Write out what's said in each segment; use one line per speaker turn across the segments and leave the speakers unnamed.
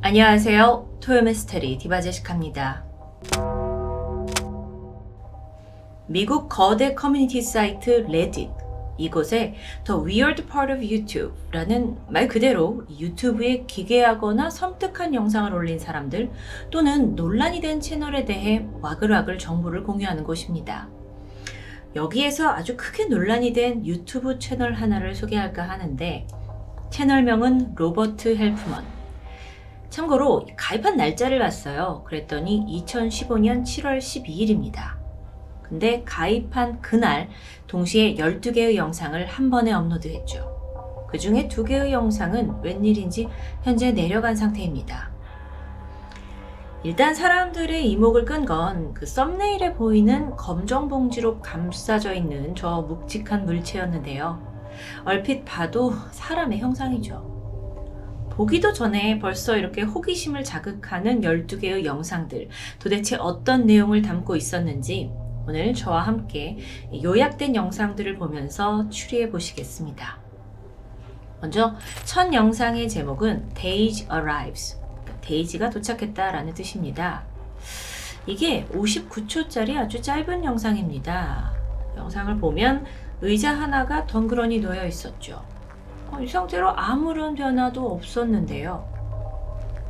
안녕하세요. 토요미스테리 디바제시카입니다. 미국 거대 커뮤니티 사이트 레딧, 이곳에 The Weird Part of YouTube라는 말 그대로 유튜브에 기괴하거나 섬뜩한 영상을 올린 사람들 또는 논란이 된 채널에 대해 와글와글 정보를 공유하는 곳입니다. 여기에서 아주 크게 논란이 된 유튜브 채널 하나를 소개할까 하는데 채널명은 로버트 헬프먼. 참고로 가입한 날짜를 봤어요. 그랬더니 2015년 7월 12일입니다. 근데 가입한 그날 동시에 12개의 영상을 한 번에 업로드했죠. 그 중에 2개의 영상은 웬일인지 현재 내려간 상태입니다. 일단 사람들의 이목을 끈 건 그 썸네일에 보이는 검정 봉지로 감싸져 있는 저 묵직한 물체였는데요. 얼핏 봐도 사람의 형상이죠. 보기도 전에 벌써 이렇게 호기심을 자극하는 12개의 영상들, 도대체 어떤 내용을 담고 있었는지 오늘 저와 함께 요약된 영상들을 보면서 추리해 보시겠습니다. 먼저 첫 영상의 제목은 Daisy Arrives, 데이지가 도착했다라는 뜻입니다. 이게 59초짜리 아주 짧은 영상입니다. 영상을 보면 의자 하나가 덩그러니 놓여 있었죠. 이 상태로 아무런 변화도 없었는데요.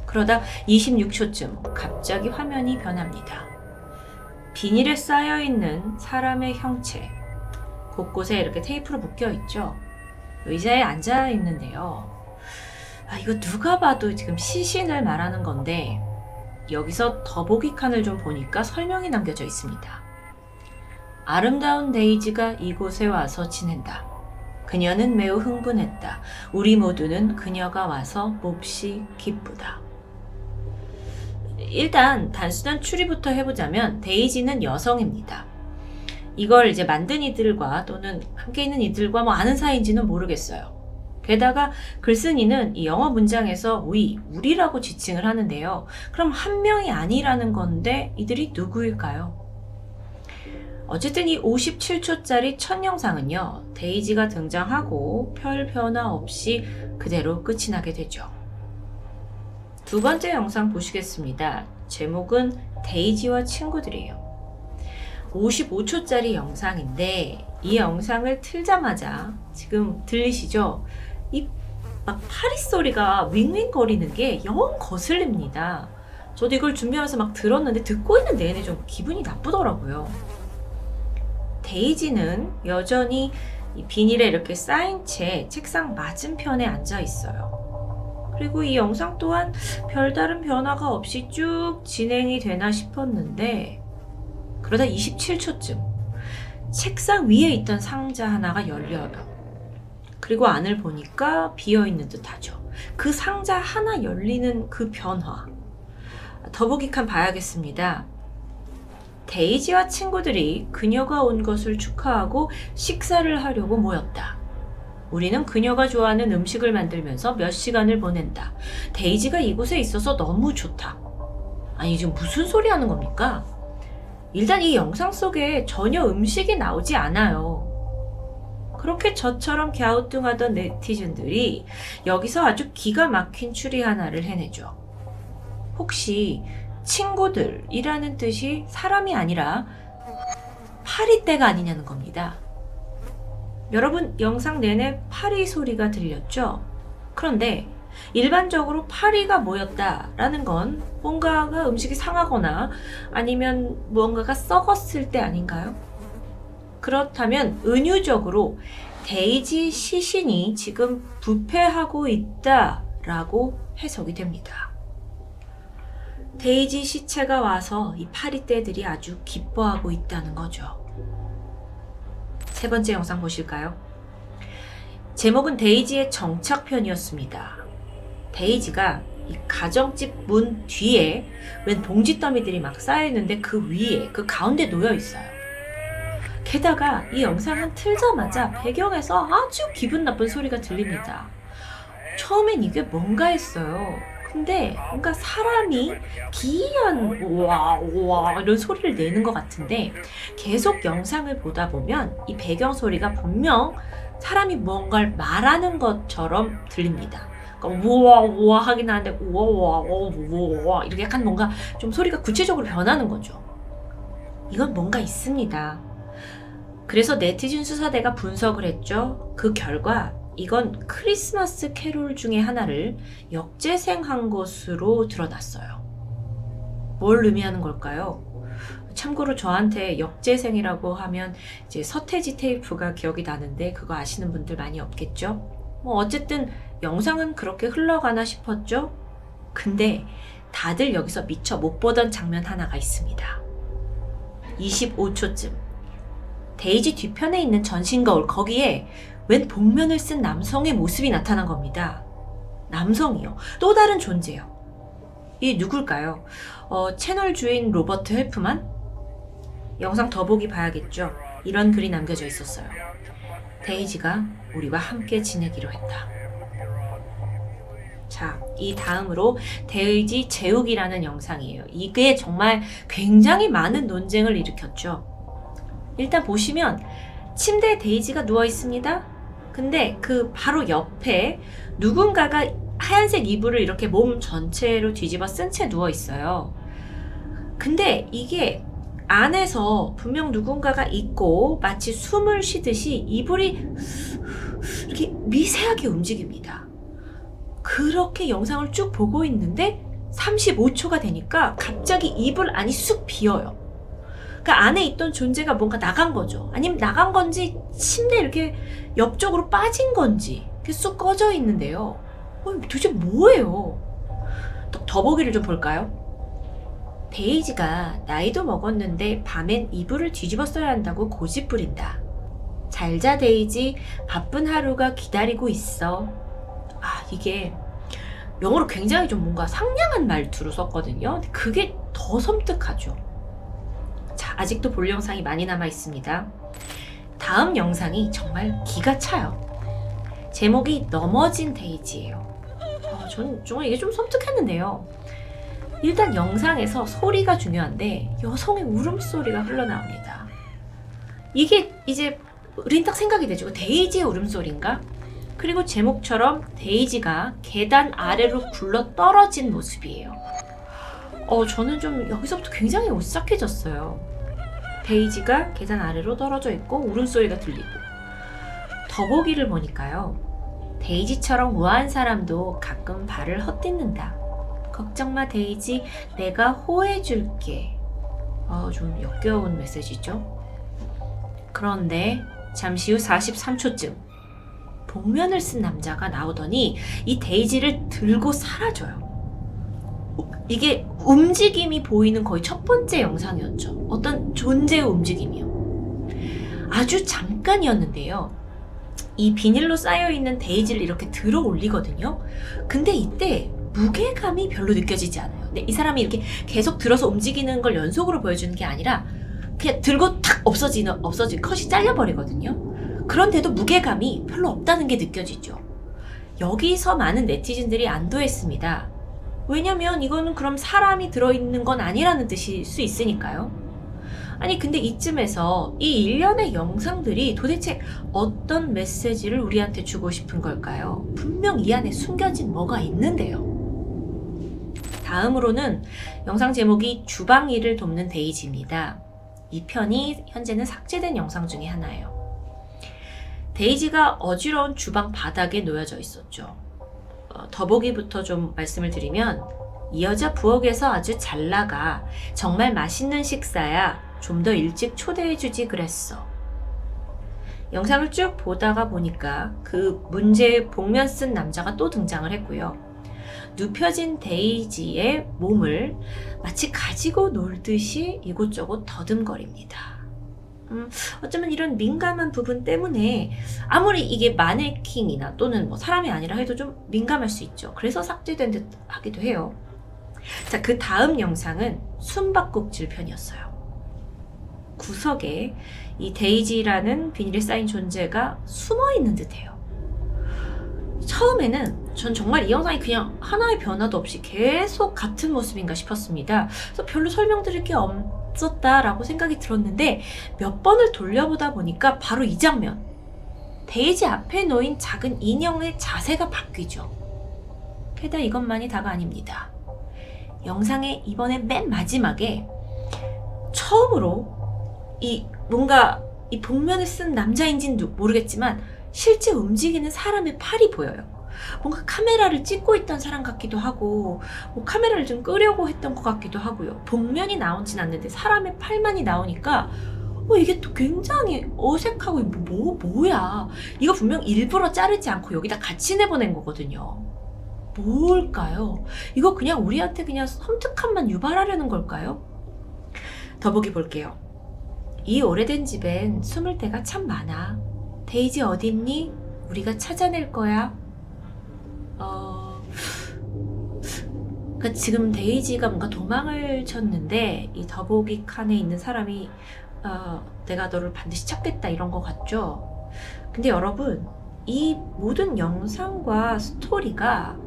그러다 26초쯤 갑자기 화면이 변합니다. 비닐에 쌓여있는 사람의 형체, 곳곳에 이렇게 테이프로 묶여있죠. 의자에 앉아있는데요. 이거 누가 봐도 지금 시신을 말하는 건데 여기서 더보기 칸을 좀 보니까 설명이 남겨져 있습니다. 아름다운 데이지가 이곳에 와서 지낸다. 그녀는 매우 흥분했다. 우리 모두는 그녀가 와서 몹시 기쁘다. 일단 단순한 추리부터 해보자면 데이지는 여성입니다. 이걸 이제 만든 이들과 또는 함께 있는 이들과 아는 사이인지는 모르겠어요. 게다가 글쓴이는 이 영어 문장에서 우리라고 지칭을 하는데요. 그럼 한 명이 아니라는 건데 이들이 누구일까요? 어쨌든 이 57초짜리 첫 영상은요, 데이지가 등장하고 별 변화 없이 그대로 끝이 나게 되죠. 두 번째 영상 보시겠습니다. 제목은 데이지와 친구들이에요. 55초짜리 영상인데 이 영상을 틀자마자 지금 들리시죠? 이 막 파리 소리가 윙윙거리는 게 영 거슬립니다. 저도 이걸 준비하면서 막 들었는데 듣고 있는 내내 좀 기분이 나쁘더라고요. 데이지는 여전히 이 비닐에 이렇게 쌓인 채 책상 맞은편에 앉아 있어요. 그리고 이 영상 또한 별다른 변화가 없이 쭉 진행이 되나 싶었는데 그러다 27초쯤 책상 위에 있던 상자 하나가 열려요. 그리고 안을 보니까 비어있는 듯하죠. 그 상자 하나 열리는 그 변화. 더보기 칸 봐야겠습니다. 데이지와 친구들이 그녀가 온 것을 축하하고 식사를 하려고 모였다. 우리는 그녀가 좋아하는 음식을 만들면서 몇 시간을 보낸다. 데이지가 이곳에 있어서 너무 좋다. 아니 지금 무슨 소리 하는 겁니까? 일단 이 영상 속에 전혀 음식이 나오지 않아요. 그렇게 저처럼 갸우뚱하던 네티즌들이 여기서 아주 기가 막힌 추리 하나를 해내죠. 혹시 친구들이라는 뜻이 사람이 아니라 파리떼가 아니냐는 겁니다. 여러분 영상 내내 파리 소리가 들렸죠? 그런데 일반적으로 파리가 모였다라는 건 뭔가가 음식이 상하거나 아니면 무언가가 썩었을 때 아닌가요? 그렇다면 은유적으로 데이지 시신이 지금 부패하고 있다라고 해석이 됩니다. 데이지 시체가 와서 이 파리떼들이 아주 기뻐하고 있다는 거죠. 세 번째 영상 보실까요? 제목은 데이지의 정착편이었습니다. 데이지가 이 가정집 문 뒤에 웬 봉지 더미들이 막 쌓여있는데 그 위에 그 가운데 놓여 있어요. 게다가 이 영상은 틀자마자 배경에서 아주 기분 나쁜 소리가 들립니다. 처음엔 이게 뭔가 했어요. 근데 뭔가 사람이 기이한 우와 이런 소리를 내는 것 같은데 계속 영상을 보다 보면 이 배경 소리가 분명 사람이 뭔가를 말하는 것처럼 들립니다. 그러니까 우와 우와 하긴 하는데 우와 우와 우와 우와 이렇게 약간 뭔가 좀 소리가 구체적으로 변하는 거죠. 이건 뭔가 있습니다. 그래서 네티즌 수사대가 분석을 했죠. 그 결과 이건 크리스마스 캐롤 중에 하나를 역재생한 것으로 드러났어요. 뭘 의미하는 걸까요? 참고로 저한테 역재생이라고 하면 이제 서태지 테이프가 기억이 나는데 그거 아시는 분들 많이 없겠죠? 뭐 어쨌든 영상은 그렇게 흘러가나 싶었죠? 근데 다들 여기서 미처 못 보던 장면 하나가 있습니다. 25초쯤 데이지 뒤편에 있는 전신 거울 거기에 웬 복면을 쓴 남성의 모습이 나타난 겁니다. 남성이요. 또 다른 존재요. 이 누굴까요? 채널 주인 로버트 헬프만? 영상 더보기 봐야겠죠. 이런 글이 남겨져 있었어요. 데이지가 우리와 함께 지내기로 했다. 자, 이 다음으로 데이지 재욱이라는 영상이에요. 이게 정말 굉장히 많은 논쟁을 일으켰죠. 일단 보시면 침대에 데이지가 누워 있습니다. 근데 그 바로 옆에 누군가가 하얀색 이불을 이렇게 몸 전체로 뒤집어 쓴 채 누워 있어요. 근데 이게 안에서 분명 누군가가 있고 마치 숨을 쉬듯이 이불이 이렇게 미세하게 움직입니다. 그렇게 영상을 쭉 보고 있는데 35초가 되니까 갑자기 이불 안이 쑥 비어요. 그 안에 있던 존재가 뭔가 나간 거죠. 아니면 나간 건지 침대에 이렇게 옆쪽으로 빠진 건지 이렇게 쑥 꺼져 있는데요. 도대체 뭐예요? 더보기를 좀 볼까요? 데이지가 나이도 먹었는데 밤엔 이불을 뒤집어 써야 한다고 고집 부린다. 잘자 데이지, 바쁜 하루가 기다리고 있어. 이게 영어로 굉장히 좀 뭔가 상냥한 말투로 썼거든요. 근데 그게 더 섬뜩하죠. 자, 아직도 볼 영상이 많이 남아 있습니다. 다음 영상이 정말 기가 차요. 제목이 넘어진 데이지예요. 저는 정말 이게 좀 섬뜩했는데요. 일단 영상에서 소리가 중요한데 여성의 울음소리가 흘러나옵니다. 이게 이제 우린 딱 생각이 되죠. 데이지의 울음소리인가? 그리고 제목처럼 데이지가 계단 아래로 굴러 떨어진 모습이에요. 저는 좀 여기서부터 굉장히 오싹해졌어요. 데이지가 계단 아래로 떨어져 있고 울음소리가 들리고 더보기를 보니까요. 데이지처럼 우아한 사람도 가끔 발을 헛딛는다. 걱정마 데이지, 내가 호해줄게. 좀 역겨운 메시지죠. 그런데 잠시 후 43초쯤 복면을 쓴 남자가 나오더니 이 데이지를 들고 사라져요. 이게 움직임이 보이는 거의 첫 번째 영상이었죠. 어떤 존재의 움직임이요. 아주 잠깐이었는데요. 이 비닐로 쌓여있는 데이지를 이렇게 들어 올리거든요. 근데 이때 무게감이 별로 느껴지지 않아요. 근데 이 사람이 이렇게 계속 들어서 움직이는 걸 연속으로 보여주는 게 아니라 그냥 들고 탁 없어지는 컷이 잘려버리거든요. 그런데도 무게감이 별로 없다는 게 느껴지죠. 여기서 많은 네티즌들이 안도했습니다. 왜냐면 이거는 그럼 사람이 들어있는 건 아니라는 뜻일 수 있으니까요. 아니 근데 이쯤에서 이 일련의 영상들이 도대체 어떤 메시지를 우리한테 주고 싶은 걸까요? 분명 이 안에 숨겨진 뭐가 있는데요. 다음으로는 영상 제목이 주방 일을 돕는 데이지입니다. 이 편이 현재는 삭제된 영상 중에 하나예요. 데이지가 어지러운 주방 바닥에 놓여져 있었죠. 더보기부터 좀 말씀을 드리면 이 여자 부엌에서 아주 잘 나가. 정말 맛있는 식사야. 좀 더 일찍 초대해주지 그랬어. 영상을 쭉 보다가 보니까 그 문제의 복면 쓴 남자가 또 등장을 했고요. 눕혀진 데이지의 몸을 마치 가지고 놀듯이 이곳저곳 더듬거립니다. 어쩌면 이런 민감한 부분 때문에 아무리 이게 마네킹이나 또는 뭐 사람이 아니라 해도 좀 민감할 수 있죠. 그래서 삭제된 듯 하기도 해요. 자, 그 다음 영상은 숨바꼭질 편이었어요. 구석에 이 데이지라는 비닐에 쌓인 존재가 숨어 있는 듯해요. 처음에는 전 정말 이 영상이 그냥 하나의 변화도 없이 계속 같은 모습인가 싶었습니다. 그래서 별로 설명드릴 게 없었다라고 생각이 들었는데 몇 번을 돌려보다 보니까 바로 이 장면. 데이지 앞에 놓인 작은 인형의 자세가 바뀌죠. 게다가 이것만이 다가 아닙니다. 영상의 이번에 맨 마지막에 처음으로 이 뭔가 이 복면을 쓴 남자인지는 모르겠지만 실제 움직이는 사람의 팔이 보여요. 뭔가 카메라를 찍고 있던 사람 같기도 하고 뭐 카메라를 좀 끄려고 했던 것 같기도 하고요. 복면이 나오진 않는데 사람의 팔만이 나오니까 이게 또 굉장히 어색하고 뭐야 이거 분명 일부러 자르지 않고 여기다 같이 내보낸 거거든요. 뭘까요? 이거 그냥 우리한테 그냥 섬뜩함만 유발하려는 걸까요? 더보기 볼게요. 이 오래된 집엔 숨을 데가 참 많아. 데이지 어딨니? 우리가 찾아낼 거야. 그러니까 지금 데이지가 뭔가 도망을 쳤는데 이 더보기 칸에 있는 사람이 내가 너를 반드시 찾겠다 이런 거 같죠? 근데 여러분, 이 모든 영상과 스토리가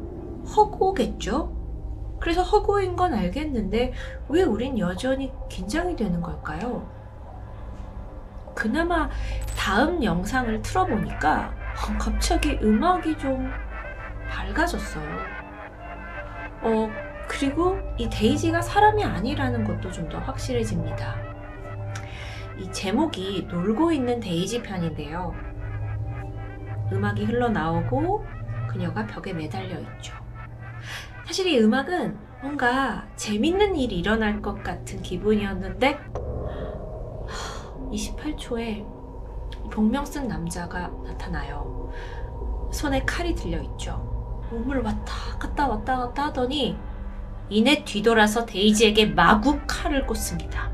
허구겠죠? 그래서 허구인 건 알겠는데 왜 우린 여전히 긴장이 되는 걸까요? 그나마 다음 영상을 틀어보니까 갑자기 음악이 좀 밝아졌어요. 그리고 이 데이지가 사람이 아니라는 것도 좀 더 확실해집니다. 이 제목이 놀고 있는 데이지 편인데요. 음악이 흘러나오고 그녀가 벽에 매달려 있죠. 사실 이 음악은 뭔가 재밌는 일이 일어날 것 같은 기분이었는데 28초에 복면 쓴 남자가 나타나요. 손에 칼이 들려있죠. 몸을 왔다 갔다 하더니 이내 뒤돌아서 데이지에게 마구 칼을 꽂습니다.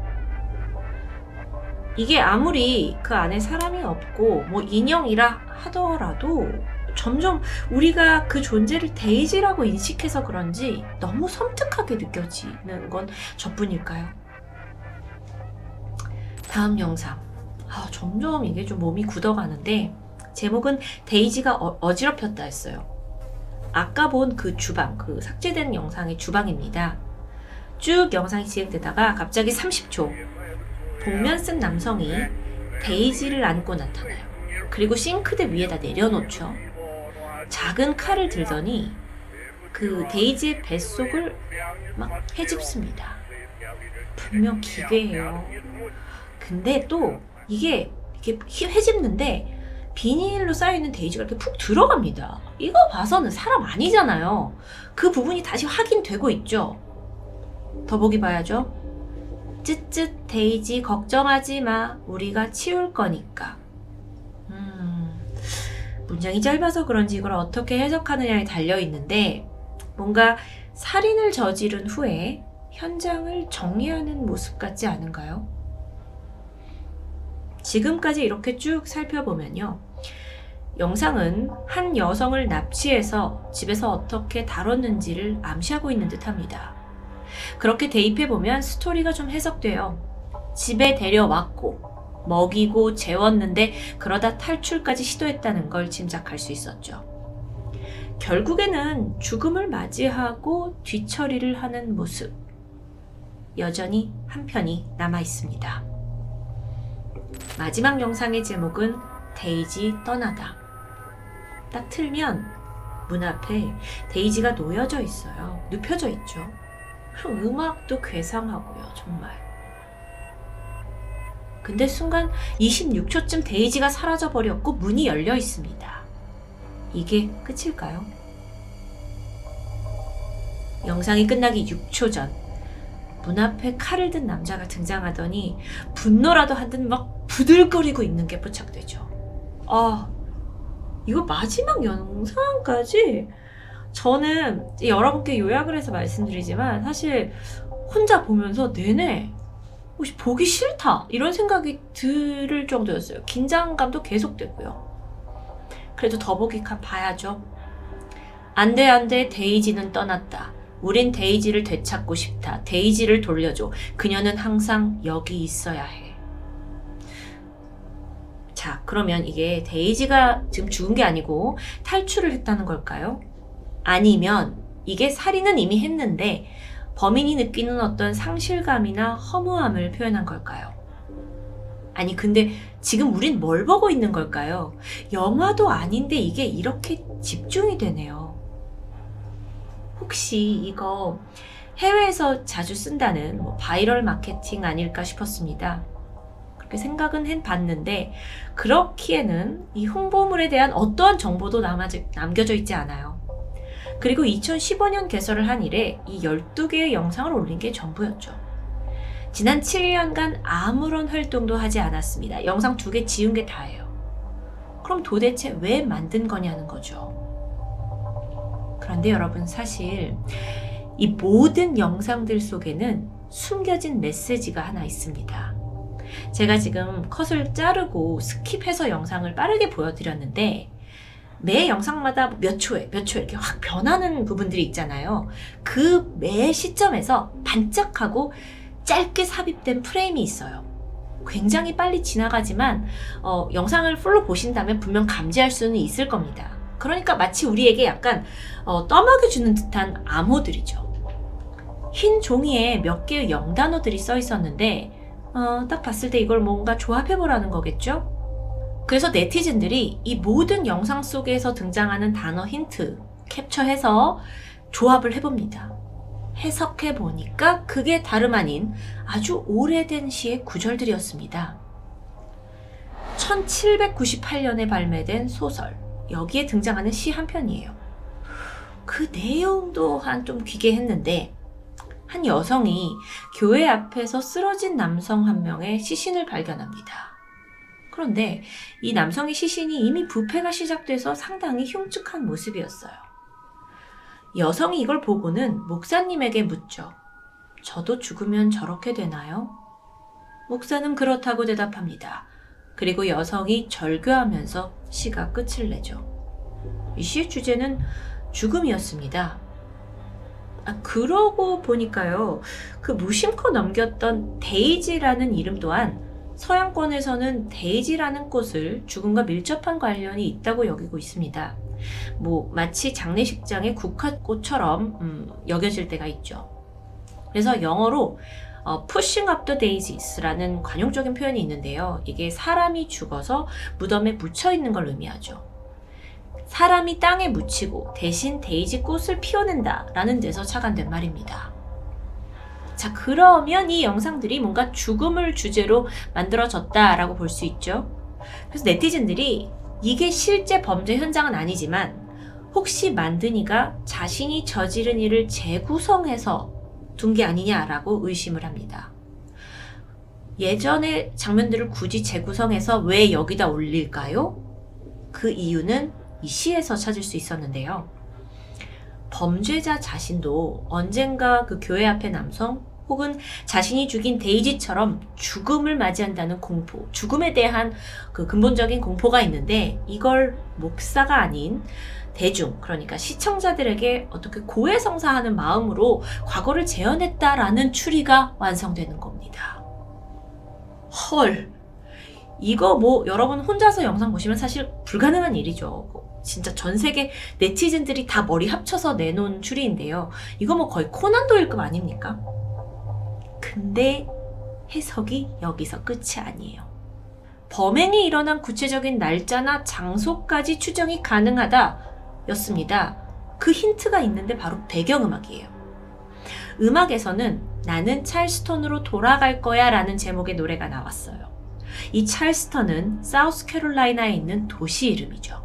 이게 아무리 그 안에 사람이 없고 뭐 인형이라 하더라도 점점 우리가 그 존재를 데이지라고 인식해서 그런지 너무 섬뜩하게 느껴지는 건 저뿐일까요? 다음 영상. 점점 이게 좀 몸이 굳어가는데 제목은 데이지가 어지럽혔다 했어요. 아까 본 그 주방, 그 삭제된 영상의 주방입니다. 쭉 영상이 진행되다가 갑자기 30초 복면 쓴 남성이 데이지를 안고 나타나요. 그리고 싱크대 위에다 내려놓죠. 작은 칼을 들더니 그 데이지의 뱃속을 막 헤집습니다. 분명 기괴해요. 근데 또 이게 헤집는데 비닐로 쌓여있는 데이지가 이렇게 푹 들어갑니다. 이거 봐서는 사람 아니잖아요. 그 부분이 다시 확인되고 있죠. 더보기 봐야죠. 쯧쯧 데이지 걱정하지 마. 우리가 치울 거니까. 문장이 짧아서 그런지 이걸 어떻게 해석하느냐에 달려있는데 뭔가 살인을 저지른 후에 현장을 정리하는 모습 같지 않은가요? 지금까지 이렇게 쭉 살펴보면요. 영상은 한 여성을 납치해서 집에서 어떻게 다뤘는지를 암시하고 있는 듯합니다. 그렇게 대입해보면 스토리가 좀 해석돼요. 집에 데려왔고 먹이고 재웠는데 그러다 탈출까지 시도했다는 걸 짐작할 수 있었죠. 결국에는 죽음을 맞이하고 뒤처리를 하는 모습. 여전히 한편이 남아있습니다. 마지막 영상의 제목은 데이지 떠나다. 딱 틀면 문 앞에 데이지가 놓여져 있어요. 눕혀져 있죠. 그리고 음악도 괴상하고요. 정말. 근데 순간 26초쯤 데이지가 사라져버렸고 문이 열려 있습니다. 이게 끝일까요? 영상이 끝나기 6초 전 문 앞에 칼을 든 남자가 등장하더니 분노라도 한 듯 막 부들거리고 있는 게 포착되죠. 이거 마지막 영상까지 저는 여러분께 요약을 해서 말씀드리지만 사실 혼자 보면서 내내 혹시 보기 싫다 이런 생각이 들을 정도였어요. 긴장감도 계속되고요. 그래도 더보기 칸 봐야죠. 안 돼 데이지는 떠났다. 우린 데이지를 되찾고 싶다. 데이지를 돌려줘. 그녀는 항상 여기 있어야 해. 자, 그러면 이게 데이지가 지금 죽은 게 아니고 탈출을 했다는 걸까요? 아니면 이게 살인은 이미 했는데 범인이 느끼는 어떤 상실감이나 허무함을 표현한 걸까요? 아니 근데 지금 우린 뭘 보고 있는 걸까요? 영화도 아닌데 이게 이렇게 집중이 되네요. 혹시 이거 해외에서 자주 쓴다는 바이럴 마케팅 아닐까 싶었습니다. 그렇게 생각은 해봤는데 그렇기에는 이 홍보물에 대한 어떠한 정보도 남겨져 있지 않아요. 그리고 2015년 개설을 한 이래 이 12개의 영상을 올린 게 전부였죠. 지난 7년간 아무런 활동도 하지 않았습니다. 영상 2개 지운 게 다예요. 그럼 도대체 왜 만든 거냐는 거죠. 그런데 여러분, 사실 이 모든 영상들 속에는 숨겨진 메시지가 하나 있습니다. 제가 지금 컷을 자르고 스킵해서 영상을 빠르게 보여드렸는데 매 영상마다 몇 초에 이렇게 확 변하는 부분들이 있잖아요. 그 매 시점에서 반짝하고 짧게 삽입된 프레임이 있어요. 굉장히 빨리 지나가지만 영상을 풀로 보신다면 분명 감지할 수는 있을 겁니다. 그러니까 마치 우리에게 약간 떠먹여주는 듯한 암호들이죠. 흰 종이에 몇 개의 영단어들이 써 있었는데 딱 봤을 때 이걸 뭔가 조합해보라는 거겠죠? 그래서 네티즌들이 이 모든 영상 속에서 등장하는 단어 힌트 캡처해서 조합을 해봅니다. 해석해보니까 그게 다름 아닌 아주 오래된 시의 구절들이었습니다. 1798년에 발매된 소설, 여기에 등장하는 시 한 편이에요. 그 내용 또한 좀 기괴했는데 한 여성이 교회 앞에서 쓰러진 남성 한 명의 시신을 발견합니다. 그런데 이 남성의 시신이 이미 부패가 시작돼서 상당히 흉측한 모습이었어요. 여성이 이걸 보고는 목사님에게 묻죠. 저도 죽으면 저렇게 되나요? 목사는 그렇다고 대답합니다. 그리고 여성이 절규하면서 시가 끝을 내죠. 이 시의 주제는 죽음이었습니다. 그러고 보니까요, 그 무심코 넘겼던 데이지라는 이름 또한 서양권에서는 데이지라는 꽃을 죽음과 밀접한 관련이 있다고 여기고 있습니다. 마치 장례식장의 국화꽃처럼 여겨질 때가 있죠. 그래서 영어로 pushing up the daisies라는 관용적인 표현이 있는데요. 이게 사람이 죽어서 무덤에 묻혀 있는 걸 의미하죠. 사람이 땅에 묻히고 대신 데이지 꽃을 피워낸다 라는 데서 착안된 말입니다. 자, 그러면 이 영상들이 뭔가 죽음을 주제로 만들어졌다라고 볼 수 있죠. 그래서 네티즌들이 이게 실제 범죄 현장은 아니지만 혹시 만든 이가 자신이 저지른 일을 재구성해서 둔 게 아니냐라고 의심을 합니다. 예전의 장면들을 굳이 재구성해서 왜 여기다 올릴까요? 그 이유는 이 시에서 찾을 수 있었는데요. 범죄자 자신도 언젠가 그 교회 앞의 남성 혹은 자신이 죽인 데이지처럼 죽음을 맞이한다는 공포, 죽음에 대한 그 근본적인 공포가 있는데 이걸 목사가 아닌 대중, 그러니까 시청자들에게 어떻게 고해성사하는 마음으로 과거를 재현했다라는 추리가 완성되는 겁니다. 헐, 이거 여러분 혼자서 영상 보시면 사실 불가능한 일이죠. 진짜 전 세계 네티즌들이 다 머리 합쳐서 내놓은 추리인데요. 이거 거의 코난 도일급 아닙니까? 근데 해석이 여기서 끝이 아니에요. 범행이 일어난 구체적인 날짜나 장소까지 추정이 가능하다 였습니다. 그 힌트가 있는데 바로 배경음악이에요. 음악에서는 나는 찰스턴으로 돌아갈 거야 라는 제목의 노래가 나왔어요. 이 찰스턴은 사우스캐롤라이나에 있는 도시 이름이죠.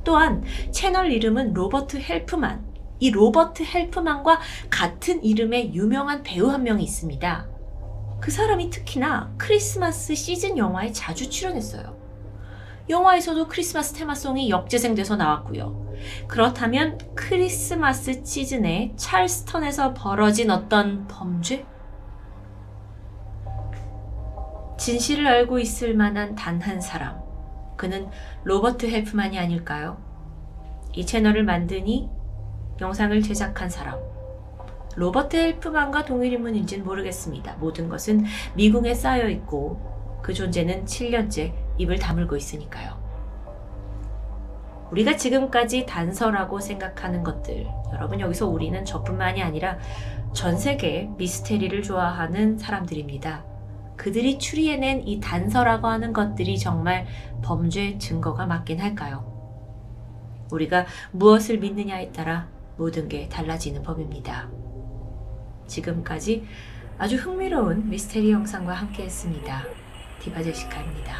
또한 채널 이름은 로버트 헬프만, 이 로버트 헬프만과 같은 이름의 유명한 배우 한 명이 있습니다. 그 사람이 특히나 크리스마스 시즌 영화에 자주 출연했어요. 영화에서도 크리스마스 테마송이 역재생돼서 나왔고요. 그렇다면 크리스마스 시즌에 찰스턴에서 벌어진 어떤 범죄? 진실을 알고 있을 만한 단 한 사람, 그는 로버트 헬프만이 아닐까요? 이 채널을 만드니 영상을 제작한 사람, 로버트 헬프만과 동일 인물인지는 모르겠습니다. 모든 것은 미궁에 쌓여 있고 그 존재는 7년째 입을 다물고 있으니까요. 우리가 지금까지 단서라고 생각하는 것들, 여러분, 여기서 우리는 저뿐만이 아니라 전 세계 미스테리를 좋아하는 사람들입니다. 그들이 추리해낸 이 단서라고 하는 것들이 정말 범죄 증거가 맞긴 할까요? 우리가 무엇을 믿느냐에 따라 모든 게 달라지는 법입니다. 지금까지 아주 흥미로운 미스테리 영상과 함께 했습니다. 디바제시카입니다.